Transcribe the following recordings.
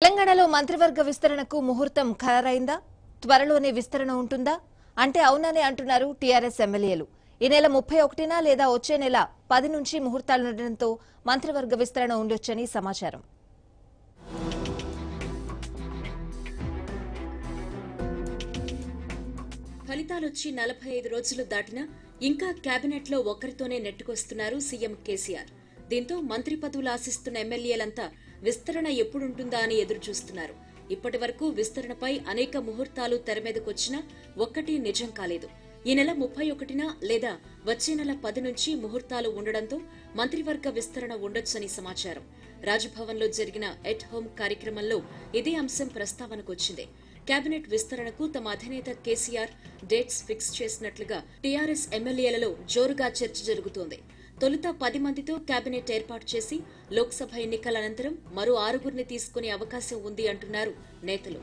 తెలంగాణలో మంత్రివర్గ విస్తరణకు ముహూర్తం ఖరారైందా? త్వరలోనే విస్తరణ ఉంటుందా అంటే అవుననే అంటున్నారు టీఆర్ఎస్ ఎమ్మెల్యేలు. ఈ నెల 31న లేదా వచ్చే నెల 10 నుంచి ముహూర్తాలుండడంతో మంత్రివర్గ విస్తరణ ఉండొచ్చని సమాచారం. ఫలితాలొచ్చి 45 రోజులు దాటినా ఇంకా కేబినెట్లో ఒక్కరితోనే నెట్టుకొస్తున్నారు సీఎం కేసీఆర్. దీంతో మంత్రి పదవులు ఆశిస్తున్న ఎమ్మెల్యేలంతా విస్తరణ ఎప్పుడుంటుందా అని ఎదురుచూస్తున్నారు. ఇప్పటి వరకు విస్తరణపై అనేక ముహూర్తాలు తెరమీదకొచ్చినా ఒక్కటి నిజం కాలేదు. ఈ నెల 31న లేదా వచ్చే నెల 10 నుంచి ముహూర్తాలు ఉండడంతో మంత్రివర్గ విస్తరణ ఉండొచ్చని సమాచారం. రాజ్భవన్లో జరిగిన ఎట్ హోమ్ కార్యక్రమంలో ఇదే అంశం ప్రస్తావనకొచ్చింది. కేబినెట్ విస్తరణకు తమ అధినేత కేసీఆర్ డేట్స్ ఫిక్స్ చేసినట్లుగా టీఆర్ఎస్ ఎమ్మెల్యేలలో జోరుగా చర్చ జరుగుతోంది. తొలుత 10 మందితో కేబినెట్ ఏర్పాటు చేసి లోక్సభ ఎన్నికల అనంతరం మరో 6గురిని తీసుకునే అవకాశం ఉంది అంటున్నారు నేతలు.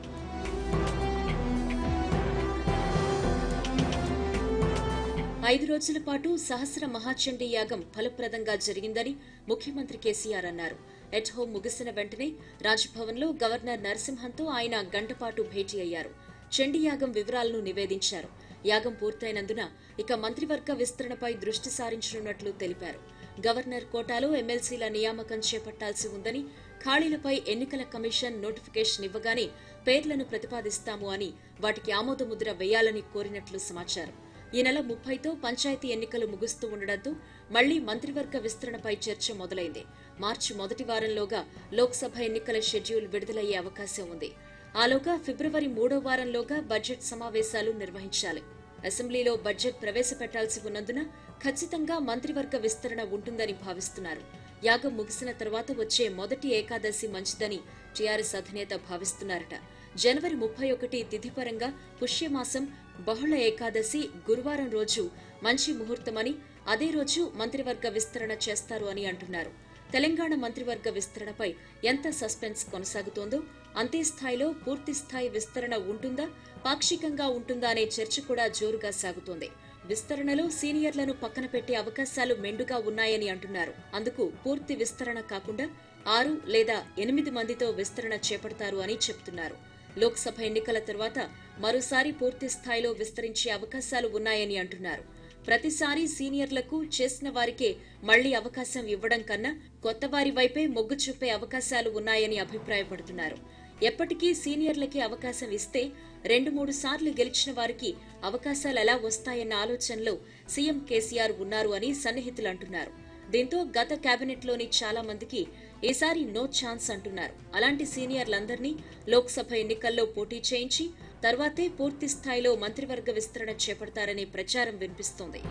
ఐదు రోజుల పాటు సహస్ర మహాచండీ యాగం ఫలప్రదంగా జరిగిందని ముఖ్యమంత్రి కేసీఆర్ అన్నారు. ఎట్ హోం ముగిసిన వెంటనే రాజ్భవన్లో గవర్నర్ నరసింహన్తో ఆయన గంటపాటు భేటీ అయ్యారు. చండీయాగం వివరాలను నివేదించారు. యాగం పూర్తయినందున ఇక మంత్రివర్గ విస్తరణపై దృష్టి సారించనున్నట్లు తెలిపారు. గవర్నర్ కోటాలో ఎమ్మెల్సీల నియామకం చేపట్టాల్సి ఉందని, ఖాళీలపై ఎన్నికల కమిషన్ నోటిఫికేషన్ ఇవ్వగానే పేర్లను ప్రతిపాదిస్తాము అని వాటికి ఆమోదముద్ర వేయాలని కోరినట్లు సమాచారం. ఈ నెల 30తో పంచాయతీ ఎన్నికలు ముగుస్తూ ఉండడంతో మళ్లీ మంత్రివర్గ విస్తరణపై చర్చ మొదలైంది. మార్చి మొదటి వారంలోగా లోక్సభ ఎన్నికల షెడ్యూల్ విడుదలయ్యే అవకాశం ఉంది. ఆలోగా ఫిబ్రవరి 3వ వారంలోగా బడ్జెట్ సమావేశాలు నిర్వహించాలి. అసెంబ్లీలో బడ్జెట్ ప్రవేశపెట్టాల్సి ఉన్నందున ఖచ్చితంగా మంత్రివర్గ విస్తరణ ఉంటుందని భావిస్తున్నారు. యాగం ముగిసిన తర్వాత వచ్చే మొదటి ఏకాదశి మంచిదని టీఆర్ఎస్ అధినేత భావిస్తున్నారట. జనవరి 31 తిథిపరంగా పుష్యమాసం బహుళ ఏకాదశి గురువారం రోజు మంచి ముహూర్తమని, అదే రోజు మంత్రివర్గ విస్తరణ చేస్తారు అని అంటున్నారు. తెలంగాణ మంత్రివర్గ విస్తరణపై ఎంత సస్పెన్స్ కొనసాగుతోందో అంతే స్థాయిలో పూర్తిస్థాయి విస్తరణ ఉంటుందా, పాక్షికంగా ఉంటుందా అనే చర్చ కూడా జోరుగా సాగుతోంది. విస్తరణలో సీనియర్లను పక్కన పెట్టే అవకాశాలు మెండుగా ఉన్నాయని అంటున్నారు. అందుకు పూర్తి విస్తరణ కాకుండా 6 లేదా 8 మందితో విస్తరణ చేపడతారు అని చెబుతున్నారు. లోక్సభ ఎన్నికల తర్వాత మరోసారి పూర్తి స్థాయిలో విస్తరించే అవకాశాలు ఉన్నాయని అంటున్నారు. ప్రతిసారి సీనియర్లకు చేసిన వారికే మళ్లీ అవకాశం ఇవ్వడం కన్నా కొత్త వారి వైపే మొగ్గు చూపే అవకాశాలు ఉన్నాయని అభిప్రాయపడుతున్నారు. ఎప్పటికీ సీనియర్లకే అవకాశం ఇస్తే 2-3 సార్లు గెలిచిన వారికి అవకాశాలు ఎలా వస్తాయన్న ఆలోచనలో సీఎం కేసీఆర్ ఉన్నారు అని సన్నిహితులు అంటున్నారు. దీంతో గత కేబినెట్లోని చాలా మందికి ఈసారి నో ఛాన్స్ అంటున్నారు. అలాంటి సీనియర్లందరినీ లోక్సభ ఎన్నికల్లో పోటీ చేయించి తర్వాతే పూర్తి స్థాయిలో మంత్రివర్గ విస్తరణ చేపడతారనే ప్రచారం వినిపిస్తోంది.